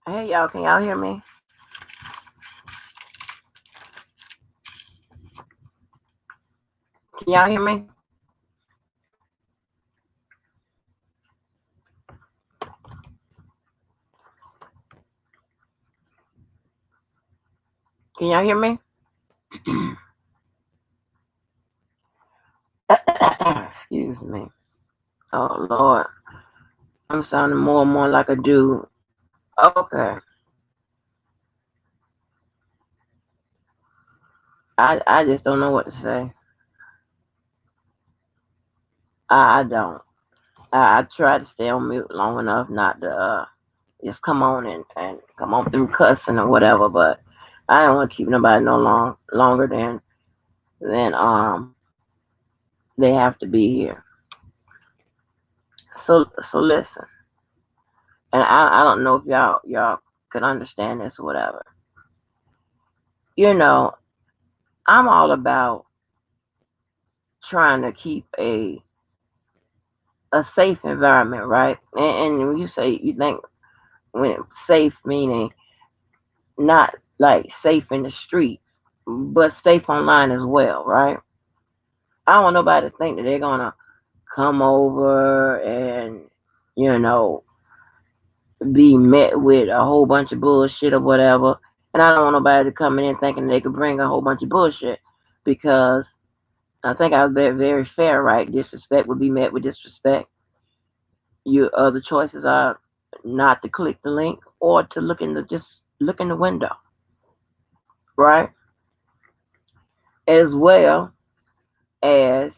Hey y'all, can y'all hear me? Can y'all hear me? Can y'all hear me? Excuse me. Oh Lord, I'm sounding more and more like a dude. Okay, I just don't know what to say. I don't. I try to stay on mute long enough not to just come on and come on through cussing or whatever. But I don't want to keep nobody no longer than they have to be here. So listen, and I don't know if y'all could understand this or whatever. You know, I'm all about trying to keep a safe environment, right? And when you say you think when safe meaning not like safe in the streets, but safe online as well, right? I don't want nobody to think that they're gonna come over and you know be met with a whole bunch of bullshit or whatever. And I don't want nobody to come in thinking they could bring a whole bunch of bullshit because I think I was very fair, right? Disrespect would be met with disrespect. Your other choices are not to click the link or to just look in the window, right? As well as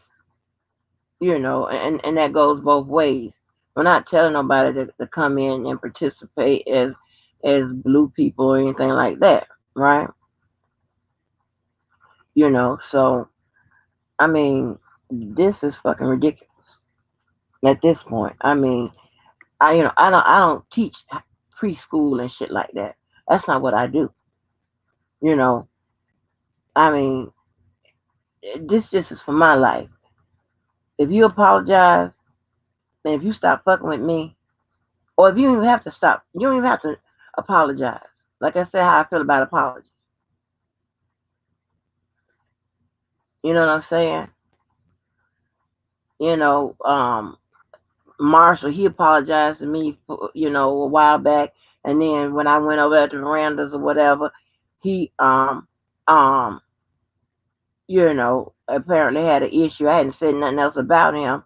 and that goes both ways. We're not telling nobody to come in and participate as blue people or anything like that, right? So I mean, this is fucking ridiculous at this point. I mean, I don't teach preschool and shit like that. That's not what I do. You know, I mean, this just is for my life. If you apologize, and if you stop fucking with me, or if you don't even have to stop, you don't even have to apologize. Like I said, how I feel about apologies. You know what I'm saying? You know, Marshall, he apologized to me for, a while back, and then when I went over at the verandas or whatever, he um apparently had an issue. I hadn't said nothing else about him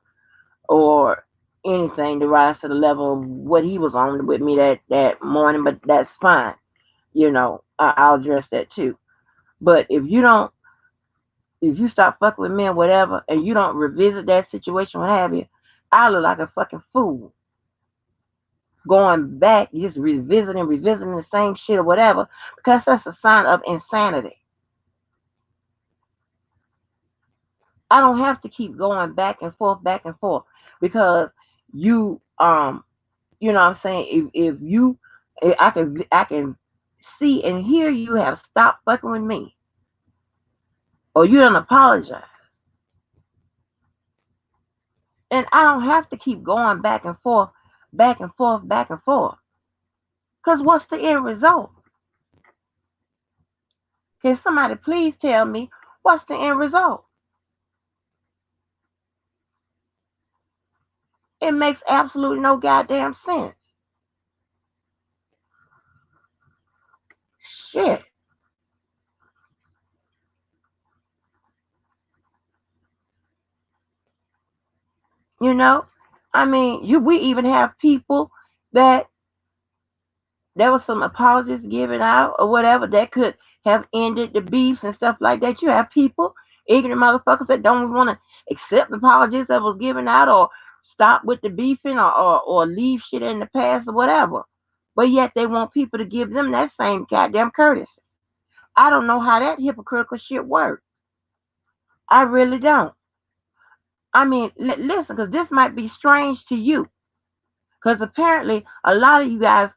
or anything to rise to the level of what he was on with me that morning, but that's fine. I'll address that too. But if you stop fucking with me or whatever, and you don't revisit that situation, what have you, I look like a fucking fool going back, just revisiting the same shit or whatever, because that's a sign of insanity. I don't have to keep going back and forth, because you you know what I'm saying, if I can see and hear you have stopped fucking with me, or you don't apologize, and I don't have to keep going back and forth, back and forth, back and forth. Because what's the end result? Can somebody please tell me what's the end result? It makes absolutely no goddamn sense. Shit. You know? I mean, we even have people that there was some apologies given out or whatever that could have ended the beefs and stuff like that. You have people, ignorant motherfuckers that don't want to accept the apologies that was given out or stop with the beefing or leave shit in the past or whatever. But yet they want people to give them that same goddamn courtesy. I don't know how that hypocritical shit works. I really don't. I mean, listen, because this might be strange to you. Because apparently a lot of you guys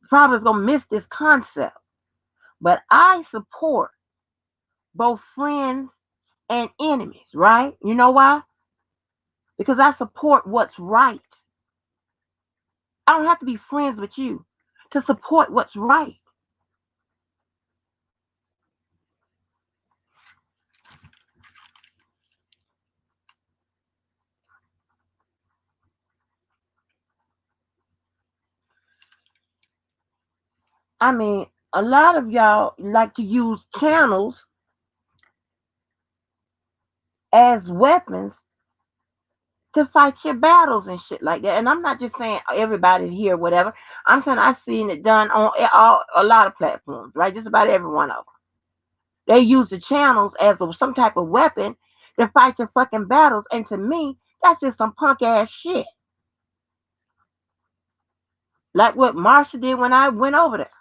probably is going to miss this concept. But I support both friends and enemies, right? You know why? Because I support what's right. I don't have to be friends with you to support what's right. I mean, a lot of y'all like to use channels as weapons to fight your battles and shit like that. And I'm not just saying everybody here, whatever. I'm saying I've seen it done on a lot of platforms, right? Just about every one of them. They use the channels as some type of weapon to fight your fucking battles. And to me, that's just some punk ass shit. Like what Marsha did when I went over there.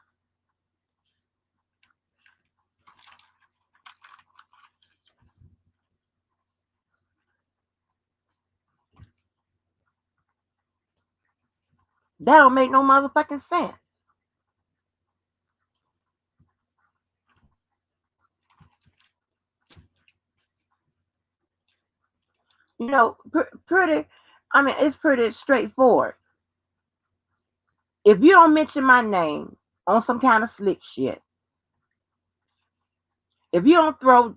That don't make no motherfucking sense. You know, it's pretty straightforward. If you don't mention my name on some kind of slick shit, if you don't throw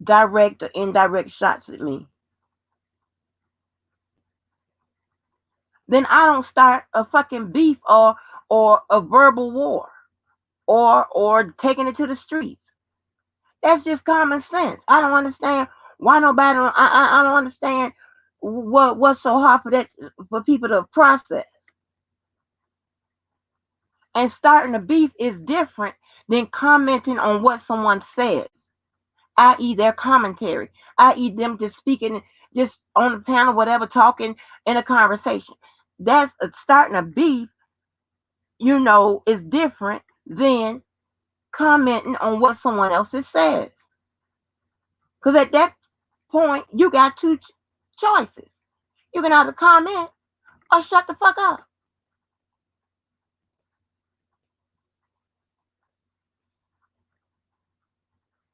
direct or indirect shots at me, then I don't start a fucking beef or a verbal war or taking it to the streets. That's just common sense. I don't understand why nobody. I don't understand what's so hard for people to process. And starting a beef is different than commenting on what someone says, i.e., their commentary, i.e., them just speaking just on the panel, whatever, talking in a conversation. That's starting a beef. Is different than commenting on what someone else says. Because at that point, you got two choices. You can either comment or shut the fuck up.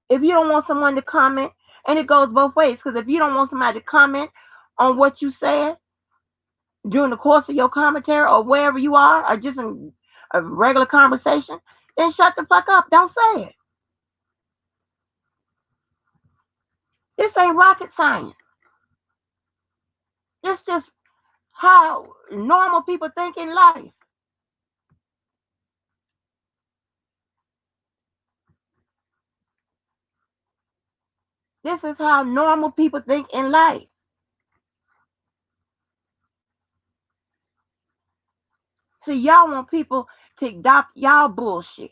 If you don't want someone to comment, and it goes both ways, because if you don't want somebody to comment on what you said during the course of your commentary or wherever you are, or just in a regular conversation, then shut the fuck up. Don't say it. This ain't rocket science. It's just how normal people think in life. This is how normal people think in life. See, y'all want people to adopt y'all bullshit.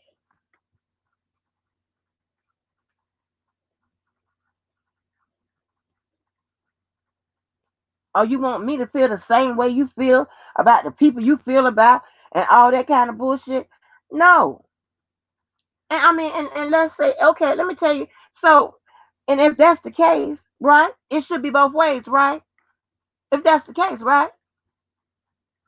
Or you want me to feel the same way you feel about the people you feel about and all that kind of bullshit? No. And I mean, and let's say, okay, let me tell you. So, and if that's the case, right, it should be both ways, right? If that's the case, right?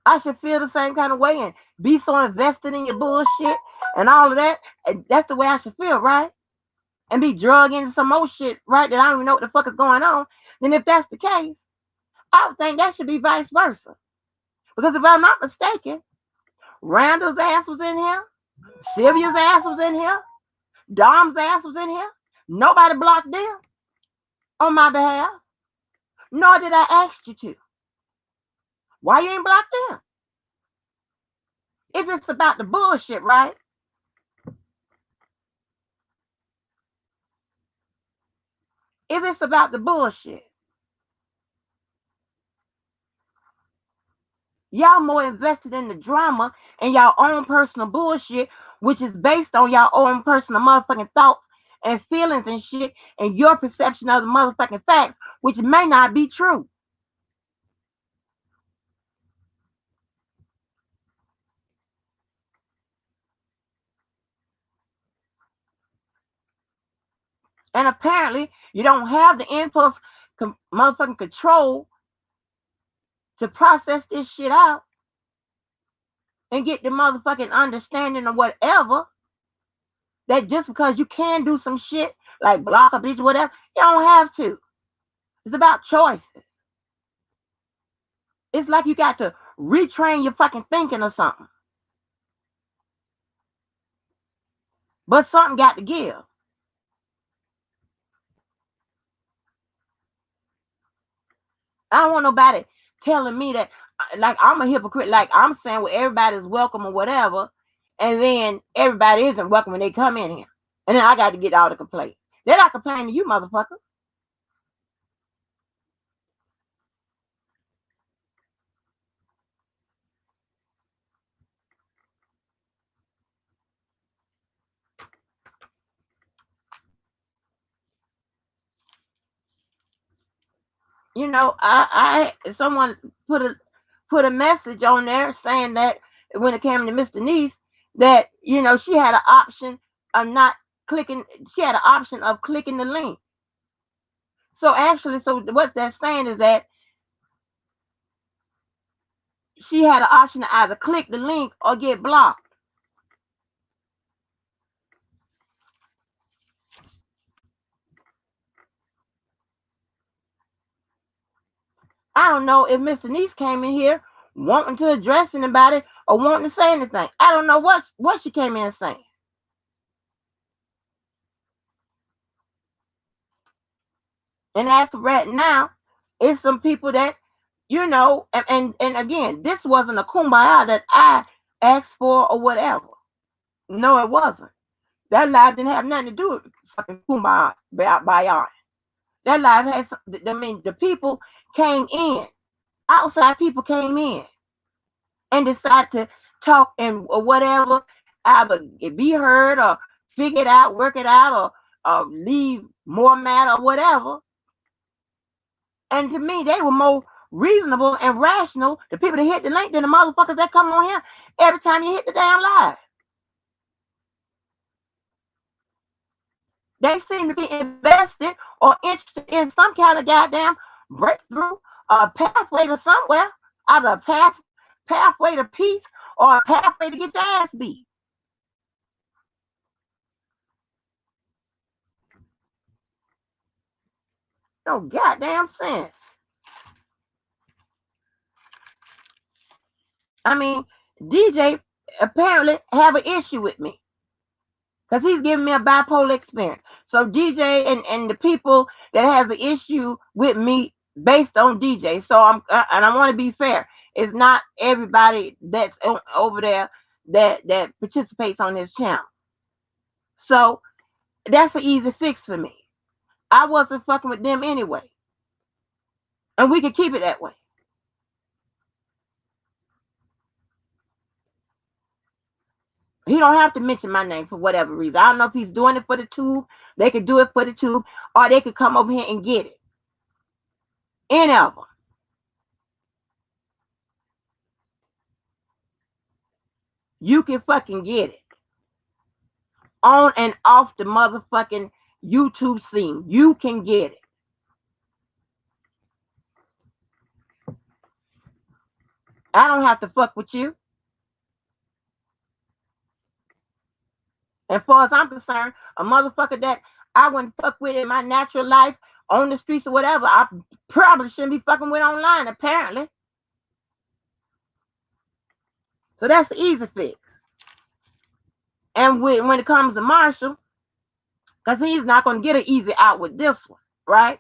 I should feel the same kind of way and be so invested in your bullshit and all of that. And that's the way I should feel, right? And be drugged into some more shit, right? That I don't even know what the fuck is going on. Then if that's the case, I would think that should be vice versa. Because if I'm not mistaken, Randall's ass was in here, Sylvia's ass was in here, Dom's ass was in here. Nobody blocked them on my behalf, nor did I ask you to. Why you ain't blocked them? If it's about the bullshit, right? If it's about the bullshit, y'all more invested in the drama and y'all own personal bullshit, which is based on y'all own personal motherfucking thoughts and feelings and shit, and your perception of the motherfucking facts, which may not be true. And apparently, you don't have the impulse, motherfucking control to process this shit out and get the motherfucking understanding of whatever. That just because you can do some shit like block a bitch, whatever, you don't have to. It's about choices. It's like you got to retrain your fucking thinking or something. But something got to give. I don't want nobody telling me that like I'm a hypocrite, like I'm saying well everybody's welcome or whatever, and then everybody isn't welcome when they come in here. And then I got to get all the complaints. They're not complaining to you motherfuckers. You know, I someone put a put a message on there saying that when it came to Mr. Niece, that you know she had an option of not clicking. She had an option of clicking the link. So actually, so what that's saying is that she had an option to either click the link or get blocked. I don't know if Mr. Niece came in here wanting to address anybody or wanting to say anything. I don't know what she came in saying. And as of right now, it's some people that, you know, and again, this wasn't a kumbaya that I asked for or whatever. No, it wasn't. That live didn't have nothing to do with fucking kumbaya by y'all. That live had, I mean, the people came in, outside people came in and decided to talk and or whatever, either be heard or figure it out, work it out, or leave more mad or whatever. And to me, they were more reasonable and rational, the people that hit the link, than the motherfuckers that come on here every time you hit the damn live. They seem to be invested or interested in some kind of goddamn breakthrough, a pathway to somewhere, either a pathway to peace or a pathway to get your ass beat. No goddamn sense. I mean, DJ apparently have an issue with me because he's giving me a bipolar experience. So DJ and the people that has an issue with me based on DJ. So and I want to be fair. It's not everybody that's over there that participates on this channel. So that's an easy fix for me. I wasn't fucking with them anyway, and we could keep it that way. He don't have to mention my name for whatever reason. I don't know if he's doing it for the tube. They could do it for the tube, or they could come over here and get it. Any of them. You can fucking get it. On and off the motherfucking YouTube scene. You can get it. I don't have to fuck with you. And far as I'm concerned, a motherfucker that I wouldn't fuck with in my natural life on the streets or whatever, I probably shouldn't be fucking with online, apparently. So that's the easy fix. And when it comes to Marshall, because he's not going to get an easy out with this one, right?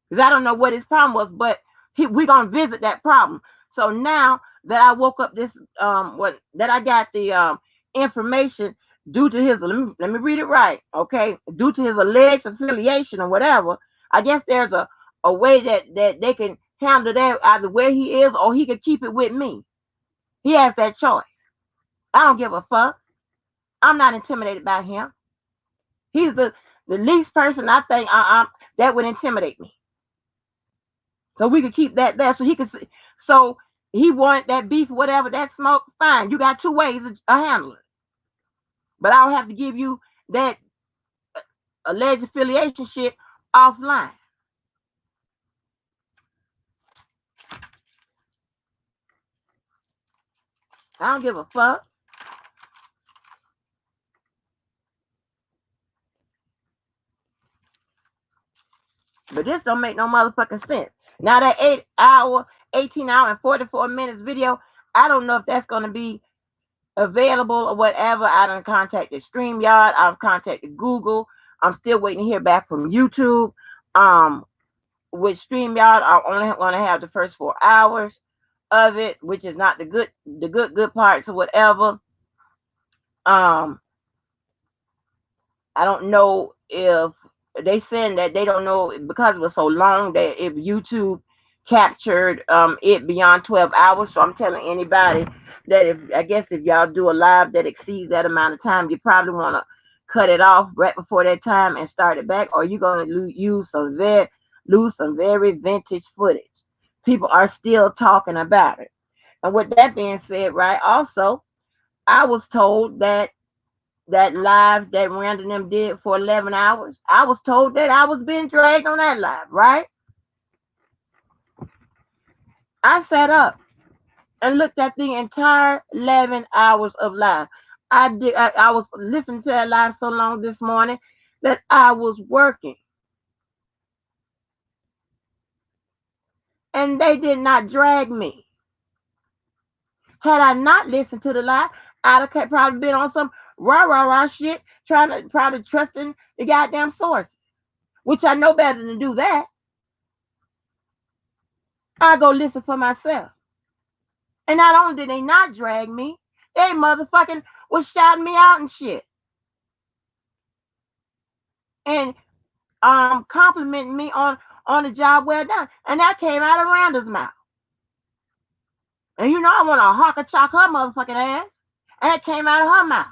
Because I don't know what his problem was, but we're going to visit that problem. So now that I woke up that I got the information due to his, let me read it right, okay? Due to his alleged affiliation or whatever, I guess there's a way that they can handle that either where he is or he could keep it with me. He has that choice. I don't give a fuck. I'm not intimidated by him. He's the least person I think that would intimidate me. So we could keep that there. So he could. So he wanted that beef, whatever, that smoke. Fine, you got two ways of handling it. But I'll have to give you that alleged affiliation shit offline. I don't give a fuck. But this don't make no motherfucking sense. Now that 18 hour and 44 minutes video, I don't know if that's gonna be available or whatever. I done contacted StreamYard. I've contacted Google. I'm still waiting to hear back from YouTube. Um, with StreamYard, I'm only going to have the first 4 hours of it, which is not the good parts or whatever. Um, I don't know if they saying that they don't know because it was so long that if YouTube captured it beyond 12 hours. So I'm telling anybody that if I guess if y'all do a live that exceeds that amount of time, you probably want to cut it off right before that time and start it back, or you're gonna lose some very vintage footage. People are still talking about it. And with that being said, right, also I was told that that live that Random them did for 11 hours, I was told that I was being dragged on that live, right? I sat up and looked at the entire 11 hours of live. I was listening to that live so long this morning that I was working, and they did not drag me. Had I not listened to the live, I'd have probably been on some rah shit, trying to probably trusting the goddamn sources, which I know better than do that. I go listen for myself. And not only did they not drag me, they motherfucking was shouting me out and shit. And complimenting me on the job well done. And that came out of Randall's mouth. And you know I want to hawk a chalk her motherfucking ass. And it came out of her mouth.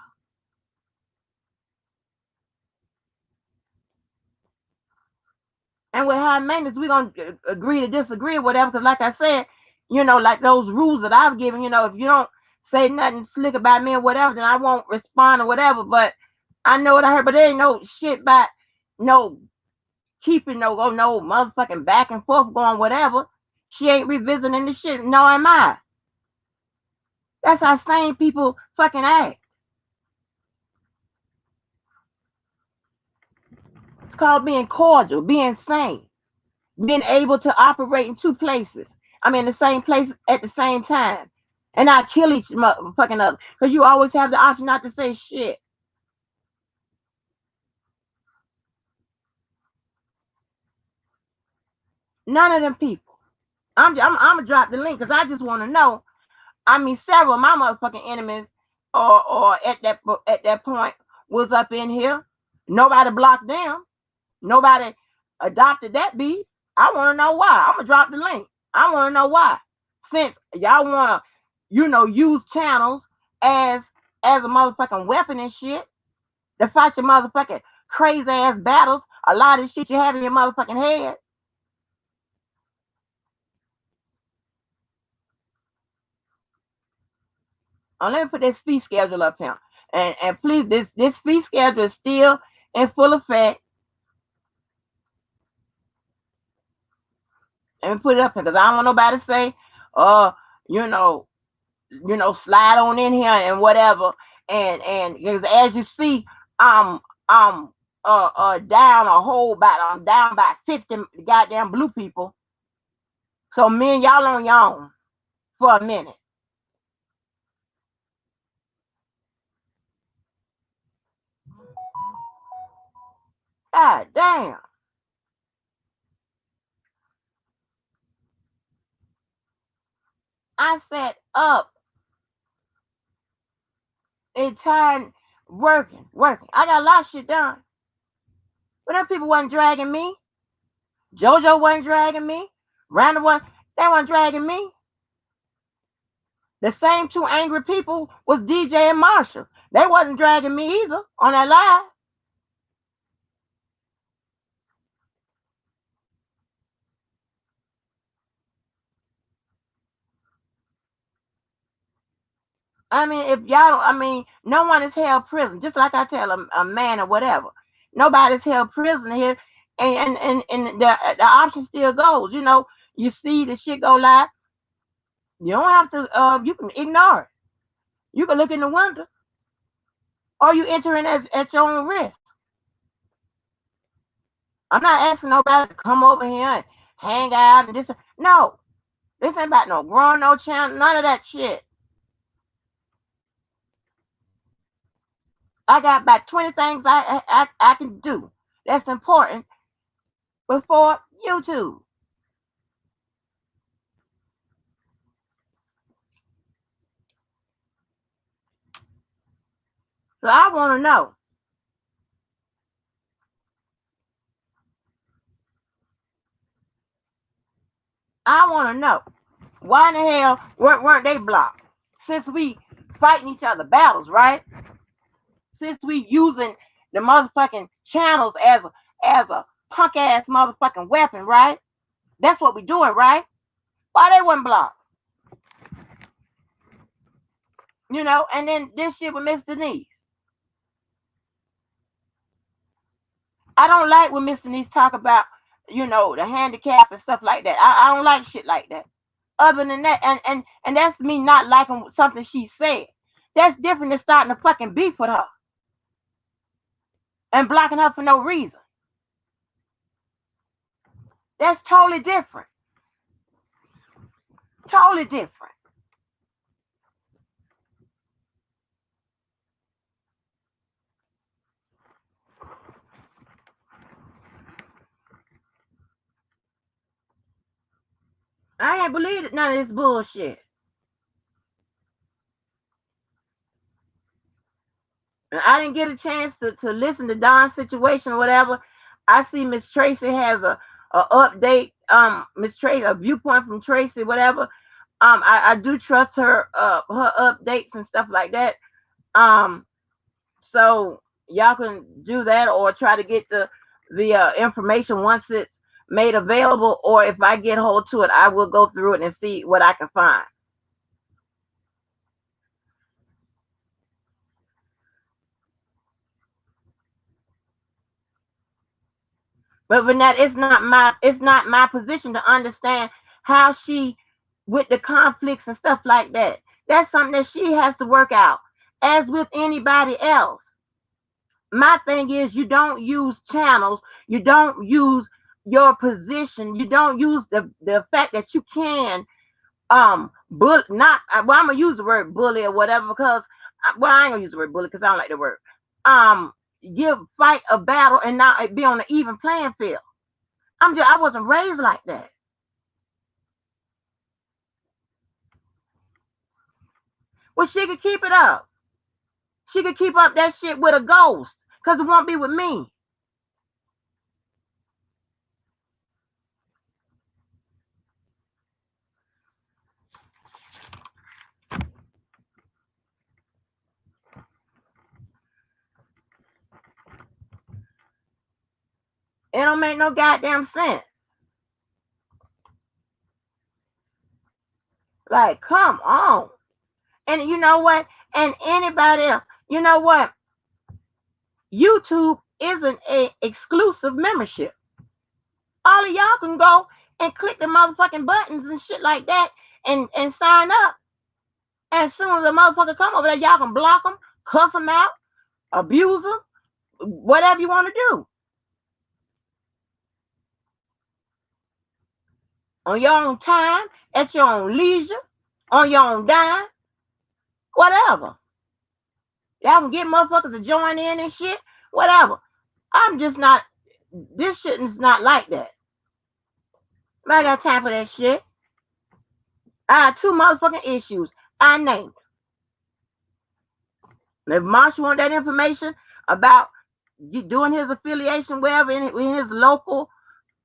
And with high maintenance, we're gonna agree to disagree or whatever. Because like I said, like those rules that I've given, if you don't say nothing slick about me or whatever, then I won't respond or whatever. But I know what I heard, but there ain't no shit about no keeping no motherfucking back and forth going whatever. She ain't revisiting the shit. No, am I? That's how sane people fucking act. It's called being cordial, being sane, being able to operate in two places. I mean, the same place at the same time, and not kill each motherfucking other. Because you always have the option not to say shit. None of them people. I'm gonna drop the link because I just want to know. I mean, several of my motherfucking enemies, or at that point, was up in here. Nobody blocked them. Nobody adopted that beef. I want to know why. I'm gonna drop the link. I want to know why. Since y'all want to, use channels as as a motherfucking weapon and shit to fight your motherfucking crazy ass battles. A lot of shit you have in your motherfucking head. Let me put this fee schedule up here. And please, this fee schedule is still in full effect. Let me put it up here because I don't want nobody to say, uh, you know, slide on in here and whatever. And because as you see, I'm down a whole about I'm down by 50 goddamn blue people. So me and y'all on y'all for a minute. God damn. I sat up entire working. I got a lot of shit done. But them people wasn't dragging me. JoJo wasn't dragging me. Randall wasn't, they weren't dragging me. The same two angry people was DJ and Marshall. They wasn't dragging me either on that live. I mean, if y'all, I mean, no one is held prison. Just like I tell a man or whatever, nobody's held prison here, and the option still goes. You see the shit go live. You don't have to. You can ignore it. You can look in the window, or you enter in at your own risk. I'm not asking nobody to come over here and hang out and this. No, this ain't about no growing no channel. None of that shit. I got about 20 things I can do that's important before YouTube. So I want to know. I want to know why in the hell weren't they blocked? Since we fighting each other battles, right? Since we using the motherfucking channels as a punk ass motherfucking weapon, right? That's what we doing, right? Why they wasn't blocked? And then this shit with Miss Denise. I don't like when Miss Denise talk about, the handicap and stuff like that. I don't like shit like that. Other than that, and that's me not liking something she said. That's different than starting a fucking beef with her and blocking her for no reason. That's totally different. Totally different. I ain't believe none of this bullshit. And I didn't get a chance to listen to Don's situation or whatever. I see Miss Tracy has a update. Miss Tracy, a viewpoint from Tracy, whatever. I do trust her updates and stuff like that. Um, so y'all can do that or try to get the information once it's made available. Or if I get hold to it, I will go through it and see what I can find. But Vanette, it's not my position to understand how she with the conflicts and stuff like that. That's something that she has to work out, as with anybody else. My thing is, you don't use channels, you don't use your position, you don't use the fact that you can not well, I'm gonna use the word bully or whatever because well, I ain't gonna use the word bully because I don't like the word. Um, give fight a battle and not be on an even playing field. I wasn't raised like that. Well, she could keep it up. She could keep up that shit with a ghost because it won't be with me. It don't make no goddamn sense. Like, come on. And you know what? And anybody else, you know what? YouTube isn't a exclusive membership. All of y'all can go and click the motherfucking buttons and shit like that and sign up. And as soon as the motherfucker come over there, y'all can block them, cuss them out, abuse them, whatever you want to do. On your own time, at your own leisure, on your own dime, whatever. Y'all can get motherfuckers to join in and shit, whatever. I'm just not, this shit is not like that. I got time for that shit. I had two motherfucking issues. I named them. If Marshall want that information about you doing his affiliation, wherever in his local,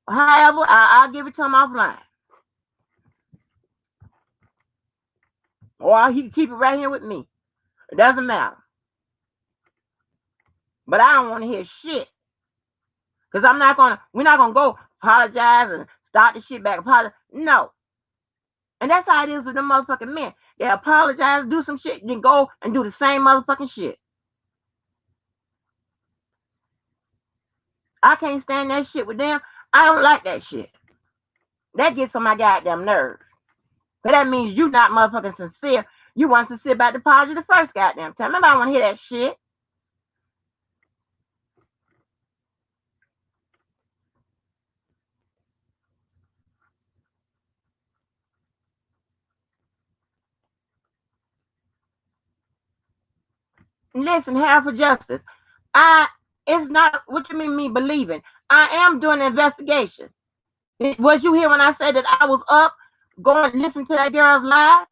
however, I'll give it to him offline. Or he can keep it right here with me. It doesn't matter. But I don't want to hear shit. Because we're not gonna go apologize and start the shit back. Apologize. No. And that's how it is with them motherfucking men. They apologize, do some shit, then go and do the same motherfucking shit. I can't stand that shit with them. I don't like that shit. That gets on my goddamn nerves. But that means you not motherfucking sincere. You weren't sincere about the apology the first goddamn time. Remember, I want to hear that shit. listen, Hair for Justice. It's not what you mean me believing. I am doing an investigation. Was you here when I said that I was up going listen to that girl's live?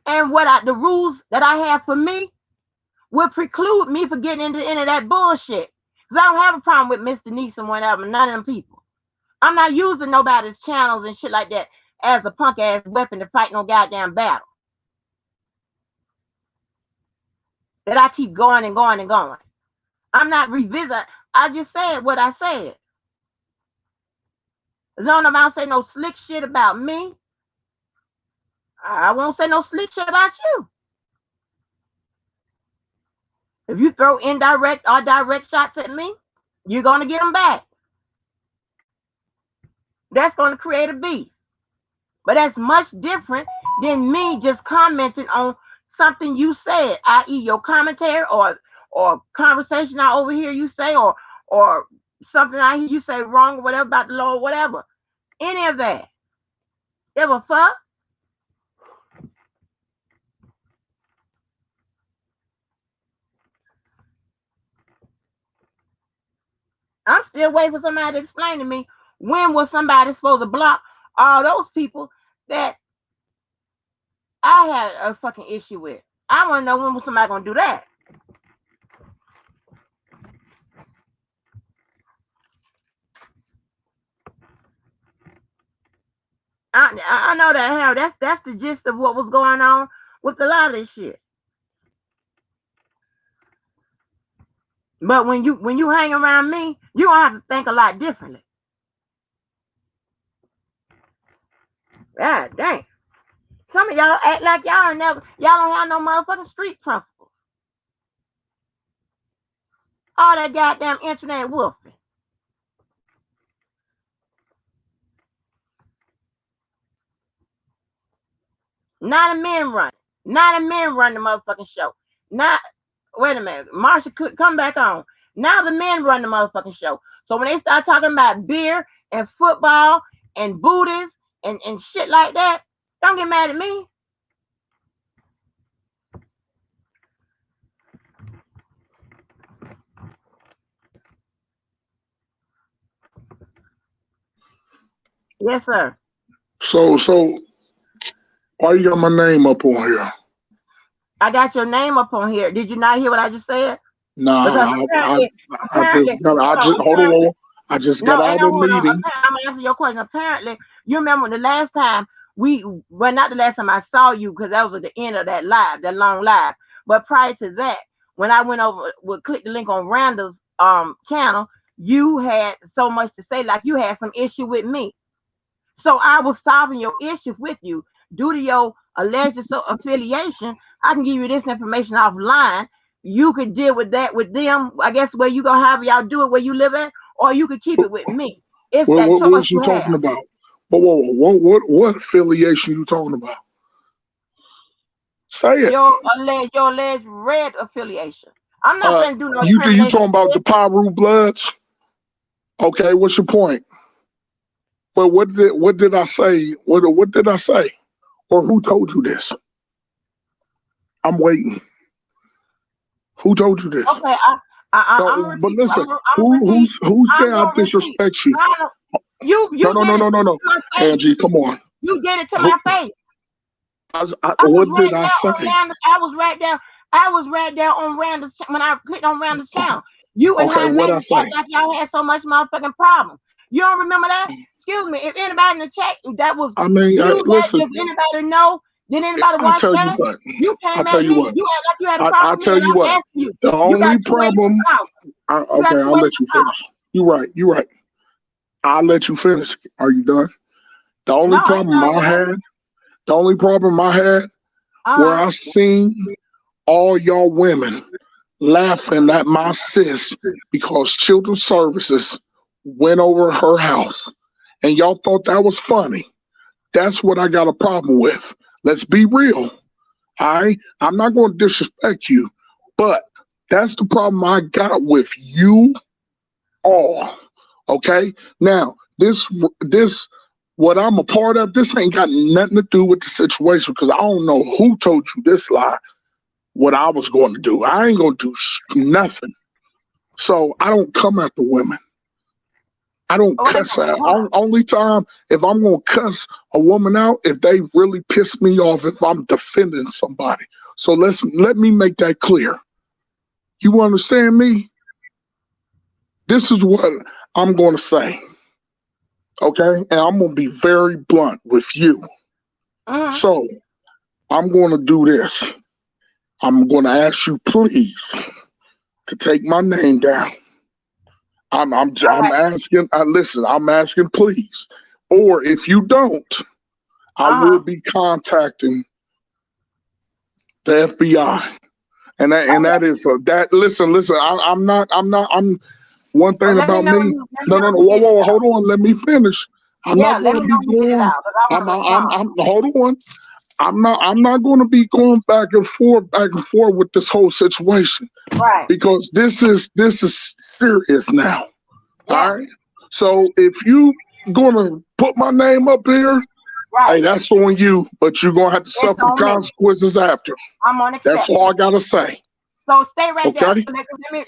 And the rules that I have for me would preclude me from getting into any of that bullshit. Because I don't have a problem with Miss Denise and whatever, none of them people. I'm not using nobody's channels and shit like that as a punk ass weapon to fight no goddamn battle. That I keep going and going and going. I'm not revisiting. I just said what I said. As long as I don't say no slick shit about me, I won't say no slick shit about you. If you throw indirect or direct shots at me, you're going to get them back. That's going to create a beef. But that's much different than me just commenting on something you said, i.e. your commentary or conversation I overhear you say or something I hear you say wrong or whatever about the Lord, whatever. Any of that. Give a fuck. I'm still waiting for somebody to explain to me when was somebody supposed to block all those people that I had a fucking issue with. I want to know when was somebody going to do that. I know that hell. That's the gist of what was going on with a lot of this shit. But when you hang around me, you don't have to think a lot differently. God dang. Some of y'all act like y'all don't have no motherfucking street principles. All that goddamn internet wolfing. Not a men run. Not a men run the motherfucking show. Not wait a minute. Marsha could come back on. Now the men run the motherfucking show. So when they start talking about beer and football and booties and shit like that, don't get mad at me. Yes, sir. So why you got my name up on here? I got your name up on here. Did you not hear what I just said? Nah, I just got out of the meeting. I'm answering your question. Apparently, you remember the last time not the last time I saw you, because that was at the end of that long live. But prior to that, when I went over, would click the link on Randall's channel, you had so much to say, like you had some issue with me. So I was solving your issue with you. Due to your alleged affiliation, I can give you this information offline. You could deal with that with them. I guess where you gonna have y'all do it where you live at, or you could keep it with me. It's that choice what you talking about? What affiliation you talking about? Say it. Your alleged red affiliation. I'm not gonna do no. You talking about the Pyru Bloods? Okay, what's your point? Well, what did I say? What did I say? Or who told you this? I'm waiting. Who told you this? Okay, but listen, who said I disrespect you? No. Angie, come on. You did it to my face. What did I say? I was right there on Randall's when I clicked on Randall's channel. You and okay, what I say? Like y'all had so much motherfucking problems. You don't remember that? Excuse me. If anybody in the chat that was, listen. Does anybody know? Did anybody watch that? You came at me. You act like you had a problem. I'll tell you what. The only problem. Okay, I'll let you finish. You're right. I'll let you finish. Are you done? The only problem I had, where I seen all y'all women laughing at my sis because Children's Services went over her house, and y'all thought that was funny. That's what I got a problem with. Let's be real. I'm not going to disrespect you, but that's the problem I got with you all. Okay? Now, this what I'm a part of, this ain't got nothing to do with the situation, because I don't know who told you this lie. what I was going to do. I ain't going to do nothing. So I don't come at the women. I don't Oh, wait a cuss minute. out. Hold on. Only time if I'm gonna cuss a woman out if they really piss me off if I'm defending somebody. So let me make that clear. You understand me? This is what I'm gonna say. Okay? And I'm gonna be very blunt with you. Mm-hmm. So I'm gonna do this. I'm gonna ask you please to take my name down. All I'm right. asking. Listen, I'm asking, please. Or if you don't, I will Uh-huh. be contacting the FBI, and Okay. that is that. Listen. I'm one Well, thing about me. let me No, know no, no. when you Whoa, get it whoa. out. Hold on. Let me finish. I'm Yeah, not let going me to know be when you get it going. out because I want to respond. Hold on. I'm not going to be going back and forth with this whole situation Right. because this is serious now. Yeah. All right. So if you gonna put my name up here, Right. hey, that's on you, but you're gonna have to It's suffer the on me. consequences after. I'm That's unaccepted. all I gotta say. So stay right there. Okay? So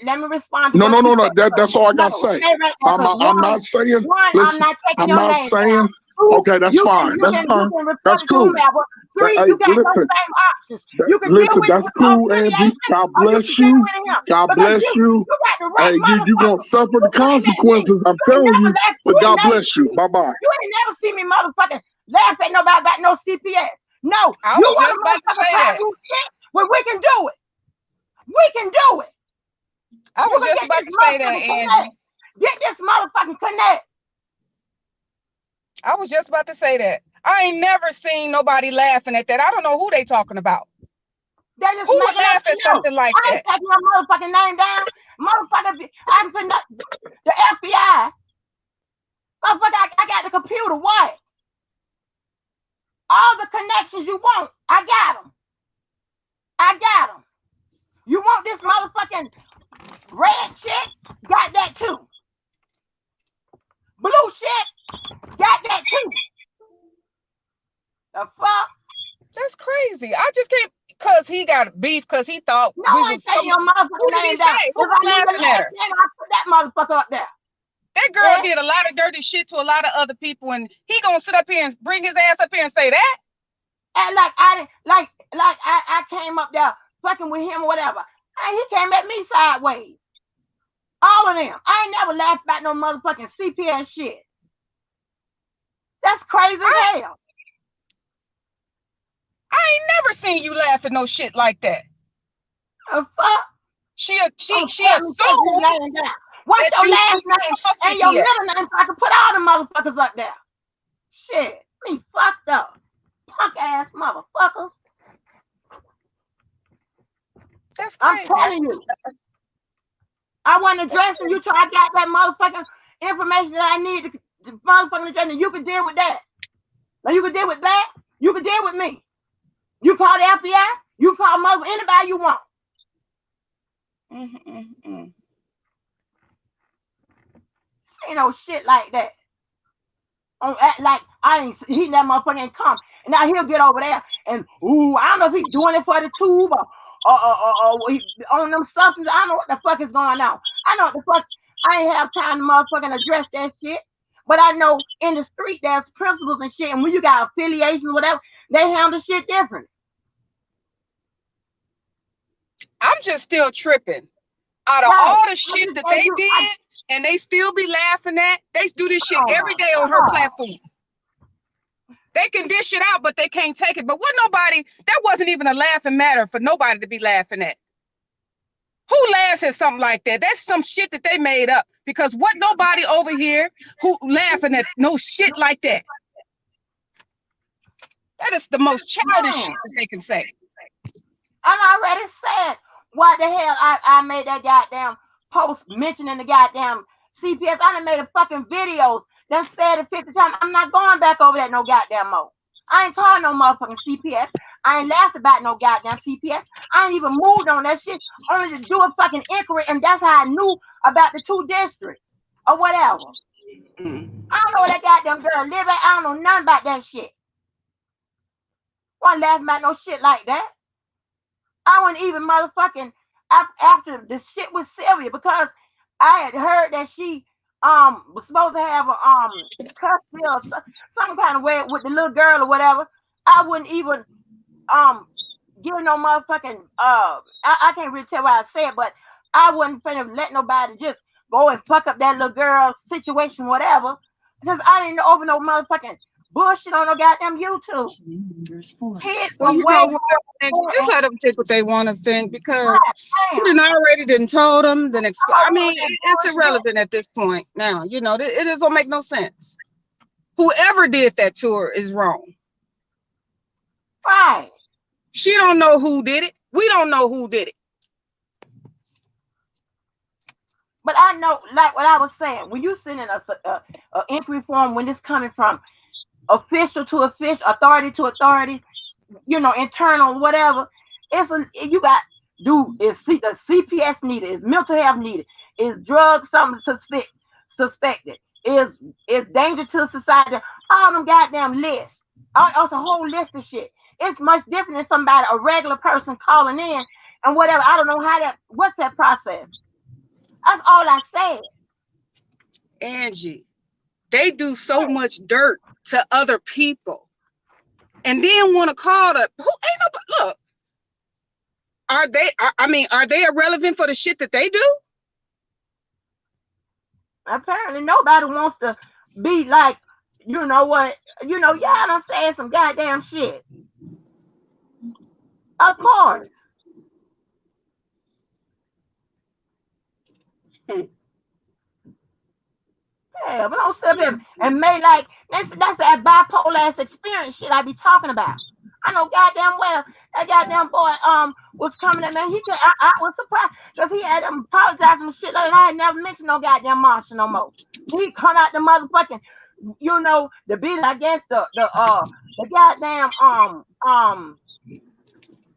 let me respond to No, what no, you no, no. said. That's all I No, gotta say. stay right there because I'm not saying. I'm Listen, not taking I'm your not name down. saying. Two, Okay, that's fine. That's you fine. can report That's it to cool. whomever. Three, Hey, you got those listen, same options. You can deal listen. with That's cool, Angie. affiliation God or you can bless get you. rid of him God because bless you. you got the right Hey, you gonna motherfucker. suffer You the can't let me. consequences. I'm You ain't telling never you. laugh. You But ain't God never bless you. see me. Bye bye. You ain't never see me motherfucking laugh at nobody about no CPS. No, I you was want just a about to motherfucker say try to that. do shit? Well, we can do it. We can do it. I You was can just get about this to say that, motherfucking connect. Angie. Get this motherfucking connect. I was just about to say that. I ain't never seen nobody laughing at that. I don't know who they talking about. They just Who make would it up. laugh at No, something like I ain't that? taking your motherfucking name down. Motherfucker, I'm putting up the FBI. Motherfucker, I got the computer. What? All the connections you want, I got them. I got them. You want this motherfucking red shit? Got that too. Blue shit? Got that too. The fuck? That's crazy. I just can't because he got beef because he thought No, we I was ain't taking some. your Who motherfucking did he name down. say? Who If was I need the laughing at last her? name, I put that motherfucker up there. That girl Yeah? did a lot of dirty shit to a lot of other people, and he gonna sit up here and bring his ass up here and say that? And like I didn't like I came up there fucking with him or whatever. And he came at me sideways. All of them. I ain't never laughed about no motherfucking CPS shit. That's crazy as I hell. I ain't never seen you laugh at no shit like that. The fuck? She Oh, she tell me take his assumed name down. What's that your you last you name saw and your CPS. middle name so I can put all the motherfuckers up there? Shit. Me fucked up. Punk ass motherfuckers. That's I'm crazy. telling you. I wasn't addressing you till I got that motherfucking information that I need to motherfucking address, and you can deal with that. Now you can deal with that. You can deal with me. You call the FBI. You call mother anybody you want. Mm-mm-mm. Ain't no shit like that. On act like I ain't he that motherfucker ain't come. And now he'll get over there and ooh, I don't know if he's doing it for the tube or he, on them substances. I don't know what the fuck is going on. I know what the fuck. I ain't have time to motherfucking address that shit. But I know in the street there's principles and shit. And when you got affiliations, whatever, they handle shit different. I'm just still tripping. Out of Right. all the I shit just that gave they you did, and they still be laughing at, they do this shit oh every my day on her God. platform. They can dish it out, but they can't take it. But what nobody, that wasn't even a laughing matter for nobody to be laughing at. Who laughs at something like that? That's some shit that they made up. Because what nobody over here who laughing at no shit like that. That is the most childish Man, shit that they can say. I already said why the hell I made that goddamn post mentioning the goddamn CPS. I done made a fucking video. Done said it 50 times. I'm not going back over that no goddamn more. I ain't called no motherfucking CPS. I ain't laughed about no goddamn CPS. I ain't even moved on that shit. Only to do a fucking inquiry, and that's how I knew about the two districts or whatever. Mm. I don't know where that goddamn girl live at. I don't know nothing about that shit. Wasn't laughing about no shit like that. I wasn't even motherfucking after the shit with Sylvia because I had heard that she was supposed to have a custody or some kind of way with the little girl or whatever. I wouldn't even um give no motherfucking I can't really tell what I said, but I wasn't finna let nobody just go and fuck up that little girl's situation, whatever. Because I didn't open no motherfucking bullshit on no goddamn YouTube. Kids Well, are you way know what? Angie, more just let them think what they want to think because you damn. done already didn't told them. Then I All mean, that it's bullshit. irrelevant at this point now. You know, it doesn't make no sense. Whoever did that to her is wrong. Right. She don't know who did it. We don't know who did it. But I know, like what I was saying, when you sending us a inquiry form, when it's coming from official to official, authority to authority, internal, whatever, you got is the CPS needed, is mental health needed, is drugs something suspected, is danger to society, all them goddamn lists. It's a whole list of shit. It's much different than somebody, a regular person calling in and whatever. I don't know what's that process. That's all I said. Angie, they do so much dirt to other people and then want to call the who ain't nobody. Look, are they irrelevant for the shit that they do? Apparently nobody wants to be like, you know what, y'all done said some goddamn shit. Of course. Yeah, but don't sit up here and make like that's that bipolar ass experience shit I be talking about. I know goddamn well that goddamn boy was coming at me. I was surprised because he had apologizing and shit like that. I had never mentioned no goddamn Marshall no more. He come out the motherfucking, the business. I guess the goddamn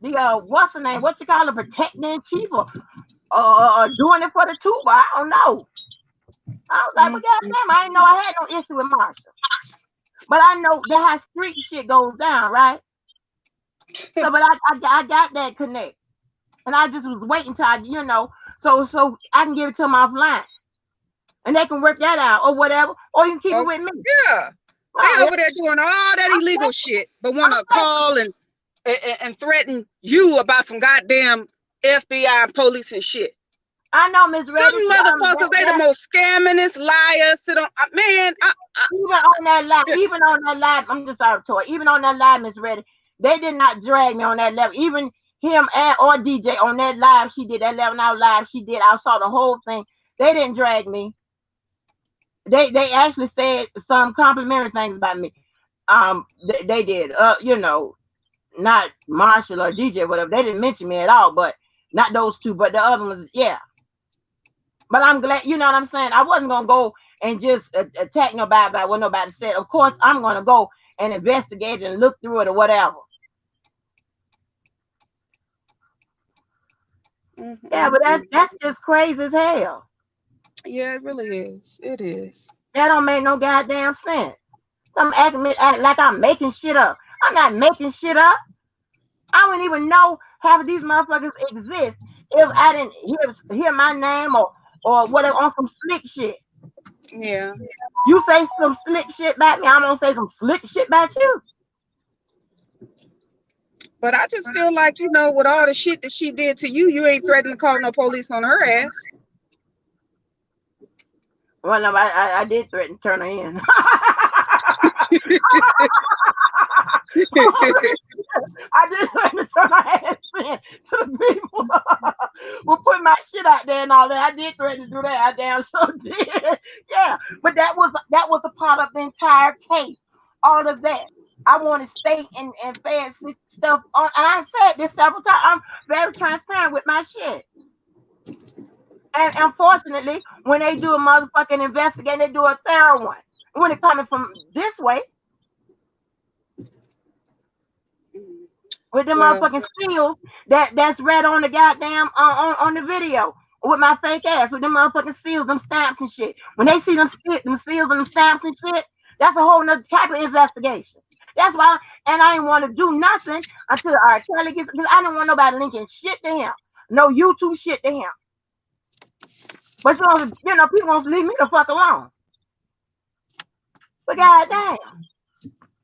the what's the name? What you call it? Protecting chief or doing it for the tuba. I don't know. I was like, but goddamn, I didn't know I had no issue with Marshall. But I know that how street shit goes down, right? So, but I got that connect, and I just was waiting till so I can give it to them offline, and they can work that out or whatever, or you can keep it with me. Yeah, they over there doing all that illegal shit, but want to call and threaten you about some goddamn FBI and police and shit. I know, Miss Reddy. Them motherfuckers, they the most scammingest liars. Man, even on that live, I'm just sorry, Toy. Even on that live, Miss Reddy, they did not drag me on that level. Even him or DJ on that live, she did that 11-hour live. She did. I saw the whole thing. They didn't drag me. They actually said some complimentary things about me. They did. Not Marshall or DJ, whatever. They didn't mention me at all, but not those two. But the other ones, yeah. But I'm glad, you know what I'm saying? I wasn't going to go and just attack nobody about what nobody said. Of course, I'm going to go and investigate and look through it or whatever. Mm-hmm. Yeah, but that's just crazy as hell. Yeah, it really is. It is. That don't make no goddamn sense. I'm acting like I'm making shit up. I'm not making shit up. I wouldn't even know half of these motherfuckers exist if I didn't hear my name or whatever on some slick shit. Yeah. You say some slick shit about me, I'm gonna say some slick shit about you. But I just feel like, with all the shit that she did to you, you ain't threatening to call no police on her ass. Well, no, I did threaten to turn her in. I did threaten to turn my ass in to the people. We'll put my shit out there and all that. I did threaten to do that. I damn sure did. Yeah, but that was a part of the entire case. All of that. I wanted state and fed stuff on, and I said this several times. I'm very transparent with my shit. And unfortunately, when they do a motherfucking investigation, they do a thorough one. When it coming from this way, with the motherfucking seals that's red on the goddamn on the video with my fake ass with them motherfucking seals, them stamps and shit. When they see them seals and them stamps and shit, that's a whole nother type of investigation. That's why, and I didn't want to do nothing until R. Kelly gets, because I didn't want nobody linking shit to him. No YouTube shit to him. But people want to leave me the fuck alone. But goddamn,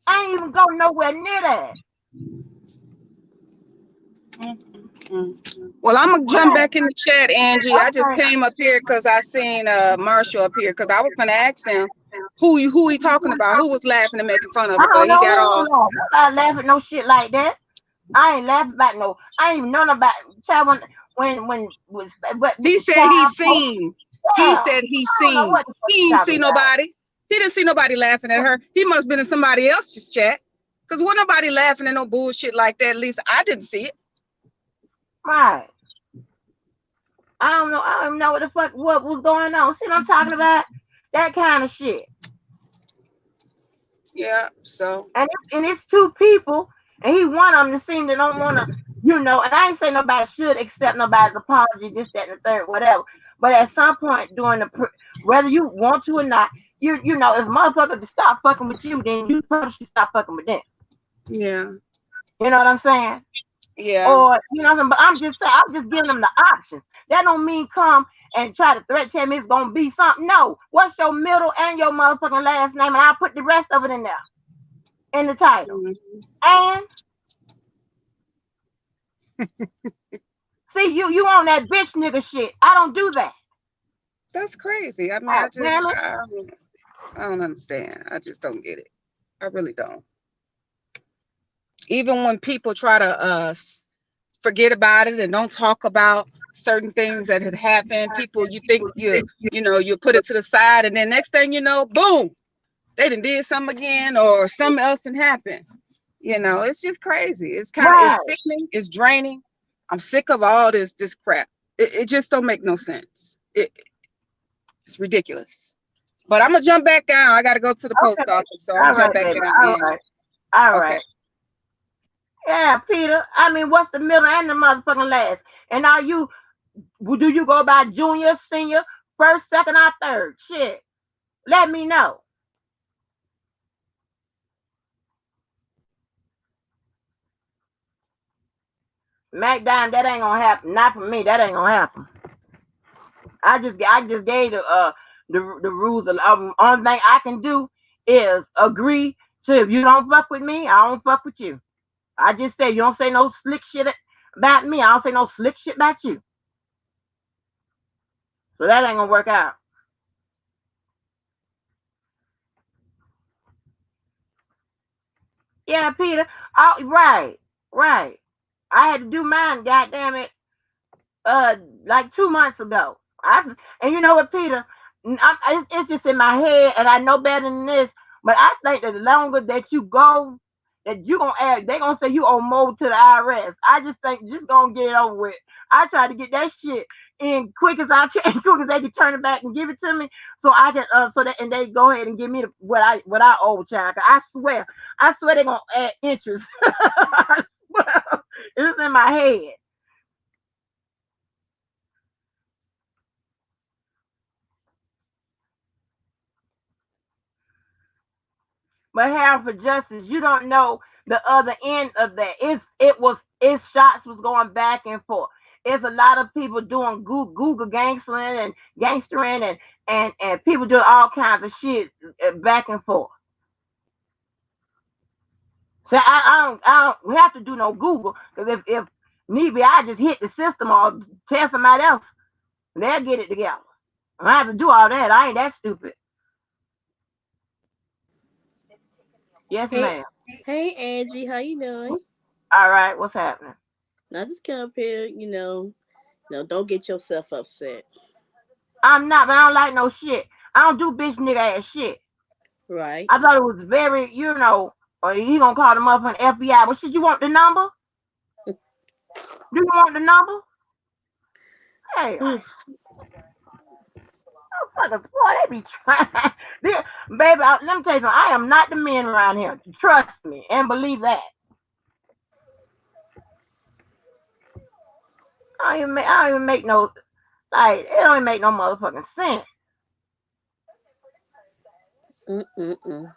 I ain't even go nowhere near that. Well, I'm gonna jump Right. back in the chat, Angie. I just Okay. came up here because I seen Marshall up here because I was gonna ask him who he talking about, who was laughing and making fun of I him, but don't he know got who all. was on. Nobody laugh at no shit like that. I ain't laughing about no. I ain't even know about child when was but He said he child. seen. He Yeah, said he I don't know seen. what the fuck you He ain't talking see about. nobody. He didn't see nobody laughing at her. He must have been in somebody else's chat. Cause wasn't nobody laughing at no bullshit like that. At least I didn't see it. Right. I don't know. I don't even know what the fuck what was going on. See what I'm talking about? That kind of shit. Yeah. So And it's two people, and he one of them that seem to don't want to, And I ain't say nobody should accept nobody's apology, this, that, and the third, whatever. But at some point during whether you want to or not, if motherfuckers stop fucking with you, then you probably should stop fucking with them. yeah. You know what I'm saying? Yeah. Or but I'm just saying, I'm just giving them the option. That don't mean come and try to tell me it's gonna be something. No, what's your middle and your motherfucking last name, and I'll put the rest of it in there in the title. Mhm. And see, you on that bitch nigga shit. I don't do that. That's crazy. I mean, God damn it. I don't understand. I just don't get it. I really don't. Even when people try to forget about it and don't talk about certain things that had happened, people you think you put it to the side, and then next thing you know, boom, they done did something again or something else done happened. It's just crazy. It's Right. sickening. It's draining. I'm sick of all this crap. It just don't make no sense. It's ridiculous. But I'm gonna jump back down. I gotta go to the post Okay. office, so I'm All gonna jump right, back baby. down, All Angie. right. All Okay. right. Yeah, Peter. I mean, what's the middle and the motherfucking last? And are you do you go by junior, senior, first, second, or third? Shit. Let me know. Smackdown, that ain't gonna happen. Not for me. That ain't gonna happen. I just gave the rules. Only thing I can do is agree to, if you don't fuck with me, I don't fuck with you. I just say you don't say no slick shit about me. I don't say no slick shit about you. So that ain't gonna work out. Yeah, Peter. Oh, right, right. I had to do mine. Goddamn it. Like 2 months ago. And you know what, Peter? It's just in my head, and I know better than this. But I think that the longer that you go, that you gonna add, they gonna say you owe more to the IRS. I just think just gonna get it over with. I try to get that shit in quick as I can, quick as they can turn it back and give it to me, so I can so that and they go ahead and give me what I owe, child. I swear they gonna add interest. I swear. It's in my head. But Harold for Justice, you don't know the other end of that. Its shots was going back and forth. It's a lot of people doing Google gangstering and people doing all kinds of shit back and forth. So I don't have to do no Google, because if need be, I just hit the system or tell somebody else, and they'll get it together. I don't have to do all that. I ain't that stupid. Yes, Hey, ma'am. hey Angie, how you doing? All right, what's happening? I just come up here, don't get yourself upset, I'm not, but I don't like no shit. I don't do bitch nigga ass shit. right? I thought it was very, or he gonna call the motherfucking FBI. Well, shit, you want the number? Do you want the number? Hey, Mm, motherfuckers, boy, they be trying. Baby, let me tell you something. I am not the man around here. Trust me and believe that. I don't even make no, like, it don't even make no motherfucking sense. mm, mm, mm.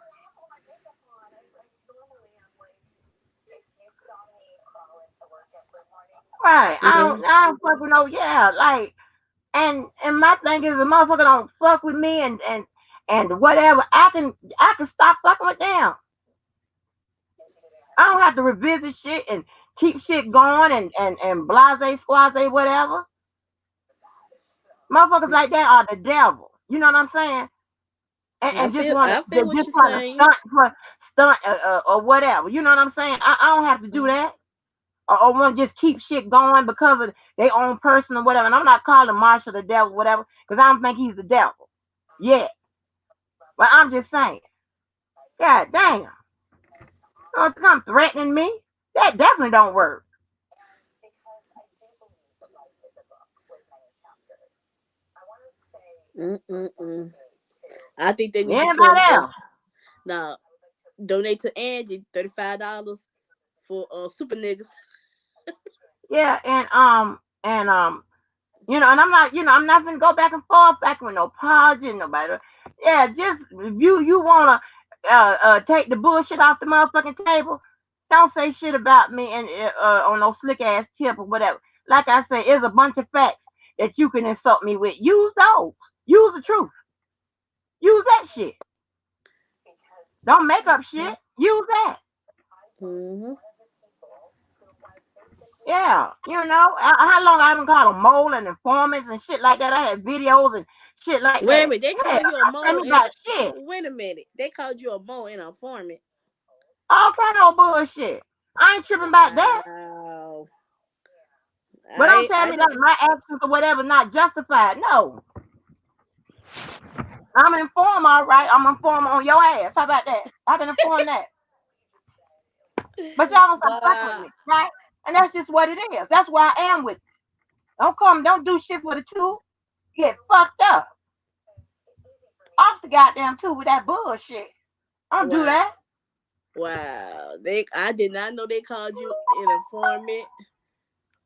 Right. Mm. I don't fuck with no yeah. Like and my thing is the motherfucker don't fuck with me and whatever. I can stop fucking with them. I don't have to revisit shit and keep shit going and blase squaze whatever. Motherfuckers like that are the devil. You know what I'm saying? And just want to I feel what just you're want to saying. stunt or whatever. You know what I'm saying? I don't have to do Mm. that. Or want to just keep shit going because of their own person or whatever. And I'm not calling Marshall the devil, whatever, because I don't think he's the devil. Yeah. But I'm just saying, God damn, don't come threatening me. That definitely don't work. Mm-mm-mm. I think they need to put Anybody more. else? Now, donate to Angie $35 for super niggas. Yeah, and and I'm not, I'm not gonna go back and forth, back with no apology, nobody. Yeah, just if you wanna take the bullshit off the motherfucking table, don't say shit about me and on no slick ass tip or whatever. Like I say, it's a bunch of facts that you can insult me with. Use those. Use the truth. Use that shit. Don't make up shit. Use that. Mm-hmm. Yeah, how long I haven't called them mole and informants and shit like that. I had videos and shit like Wait a that. minute, they Yeah, call you a don't tell mole me and about a. shit. Wait a minute, they called you a mole and a informant. All kind of bullshit. I ain't tripping about that. Wow. But don't tell I me that my actions or whatever not justified. No, I'm informed, all right. I'm informed on your ass. How about that? I've been informed that. But y'all gonna stop fucking with wow. me, right? And that's just what it is. That's where I am with it. Don't do shit for the two. Get fucked up. Off the goddamn two with that bullshit. Don't do Wow. that. Wow. I did not know they called you an informant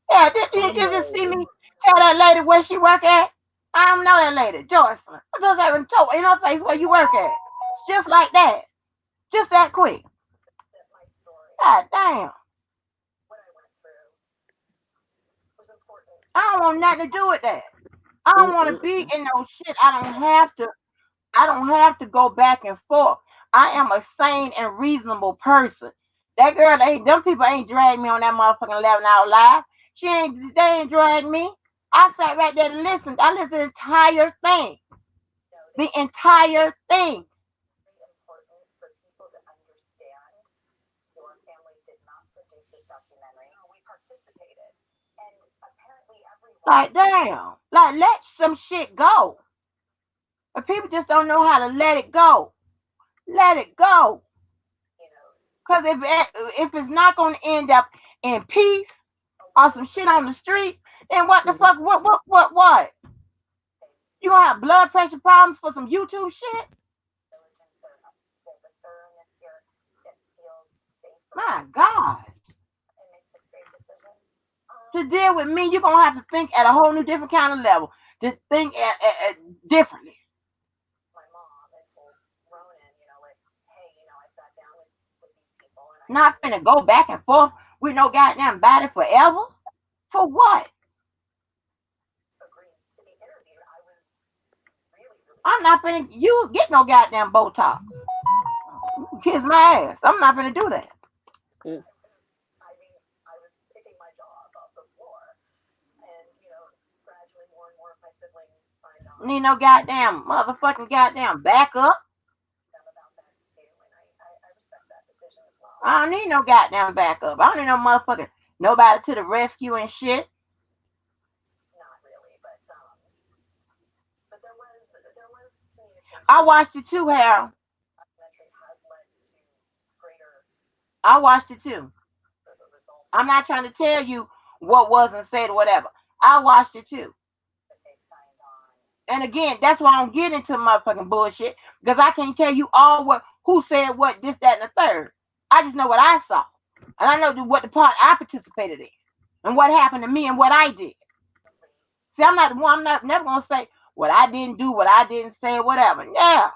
Yeah, or you just see mole. me tell that lady where she work at. I don't know that lady, Joycelyn. I just haven't told in her face where you work at. It's just like that. Just that quick. God damn. I don't want nothing to do with that. I don't want to be Mm-mm-mm. in no shit. I don't have to go back and forth. I am a sane and reasonable person. That girl, them people ain't dragged me on that motherfucking 11 hour live. They ain't dragged me. I sat right there to listen. I listened to the entire thing. The entire thing. Like, damn. Like, let some shit go. But people just don't know how to let it go. Let it go. Because if it's not going to end up in peace or some shit on the street, then what the Mm. fuck? What? You gonna have blood pressure problems for some YouTube shit? My God. To deal with me, you're gonna have to think at a whole new different kind of level. To think differently. Not finna go back and forth with no goddamn body forever. For what? I'm not finna you get no goddamn Botox. Kiss my ass. I'm not finna do that. Mm. Need no goddamn motherfucking goddamn backup. I don't need no goddamn backup. I don't need no motherfucking nobody to the rescue and shit. I watched it too, Harold. I watched it too. I'm not trying to tell you what wasn't said or whatever. I watched it too. And again, that's why I don't get into motherfucking bullshit because I can't tell you all what who said what, this, that, and the third. I just know what I saw, and I know what the part I participated in, and what happened to me and what I did. See, I'm not the one. I'm not never gonna say what I didn't do, what I didn't say, whatever. Yeah,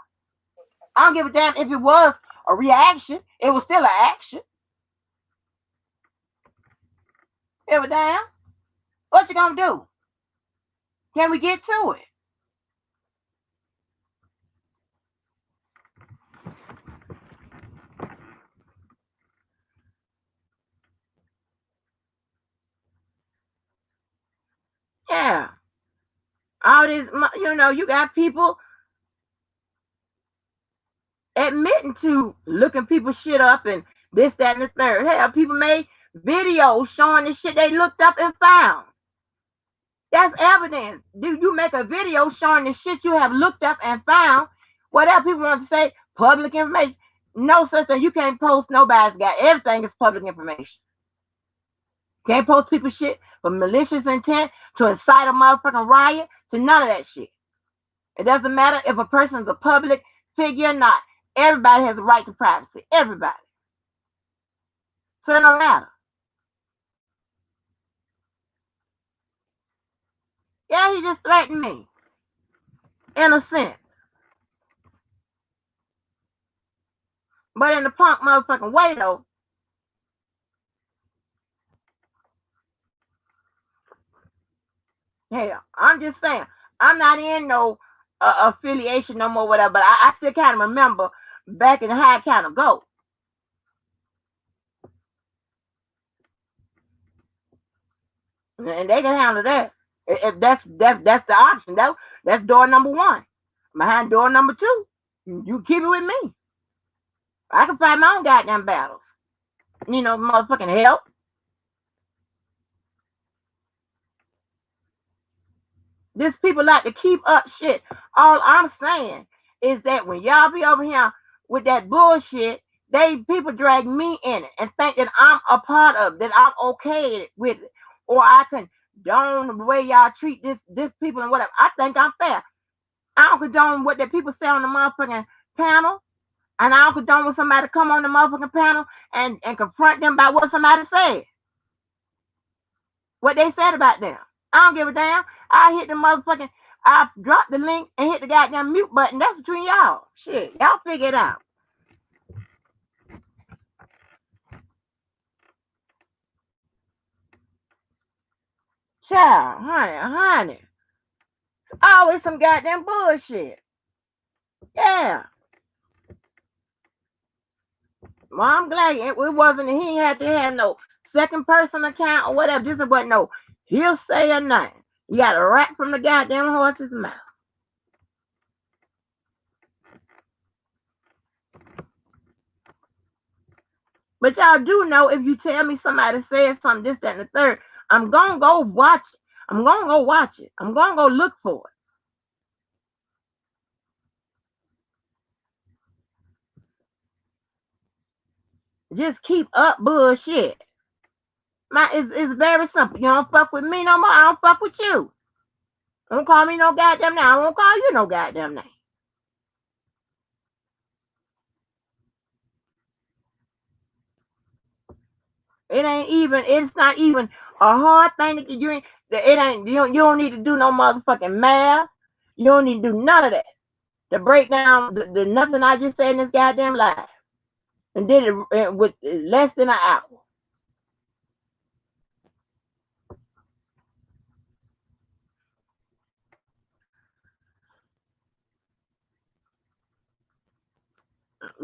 I don't give a damn if it was a reaction. It was still an action. Give a damn. What you gonna do? Can we get to it? Yeah. All this, you got people admitting to looking people shit up and this, that, and the third. Hell, people made videos showing the shit they looked up and found. That's evidence. Do you make a video showing the shit you have looked up and found? Whatever people want to say, public information. No such thing. You can't post nobody's got everything is public information. Can't post people shit for malicious intent to incite a motherfucking riot to none of that shit. It doesn't matter if a person is a public figure or not. Everybody has a right to privacy. Everybody. So it don't matter. Yeah, he just threatened me. In a sense. But in the punk motherfucking way though, hell, I'm just saying, I'm not in no affiliation no more, whatever. But I still kind of remember back in how it kind of go, and they can handle that. If that's the option, that's door number one. Behind door number two, you keep it with me. I can fight my own goddamn battles. Motherfucking help. These people like to keep up shit. All I'm saying is that when y'all be over here with that bullshit, people drag me in it and think that I'm a part of it, that I'm okay with it, or I condone the way y'all treat this people and whatever. I think I'm fair. I don't condone what the people say on the motherfucking panel, and I don't condone when somebody come on the motherfucking panel and confront them about what somebody said, what they said about them. I don't give a damn. I drop the link and hit the goddamn mute button. That's between y'all. Shit, y'all figure it out. Child, honey. It's always some goddamn bullshit. Yeah. Well, I'm glad it wasn't, he ain't had to have no second person account or whatever. This wasn't no hearsay or nothing. You got a rat from the goddamn horse's mouth. But y'all do know if you tell me somebody said something, this, that, and the third, I'm gonna go watch it. I'm gonna go watch it. I'm gonna go look for it. Just keep up bullshit. It's very simple. You don't fuck with me no more, I don't fuck with you. Don't call me no goddamn name. I won't call you no goddamn name. It's not even a hard thing that you ain't. It ain't. You don't need to do no motherfucking math. You don't need to do none of that to break down the nothing I just said in this goddamn live, and did it with less than an hour.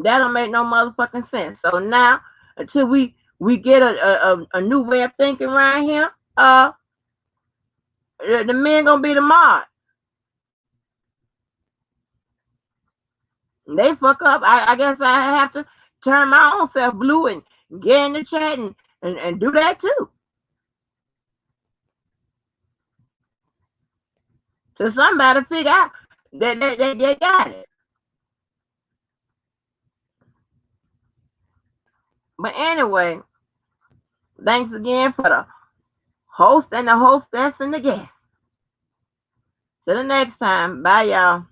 That don't make no motherfucking sense. So now, until we get a new way of thinking around here, the men gonna be the mods. They fuck up. I guess I have to turn my own self blue and get in the chat and do that too. So somebody figure out that they got it. But anyway, thanks again for the host and the hostess and the guest. Till the next time. Bye, y'all.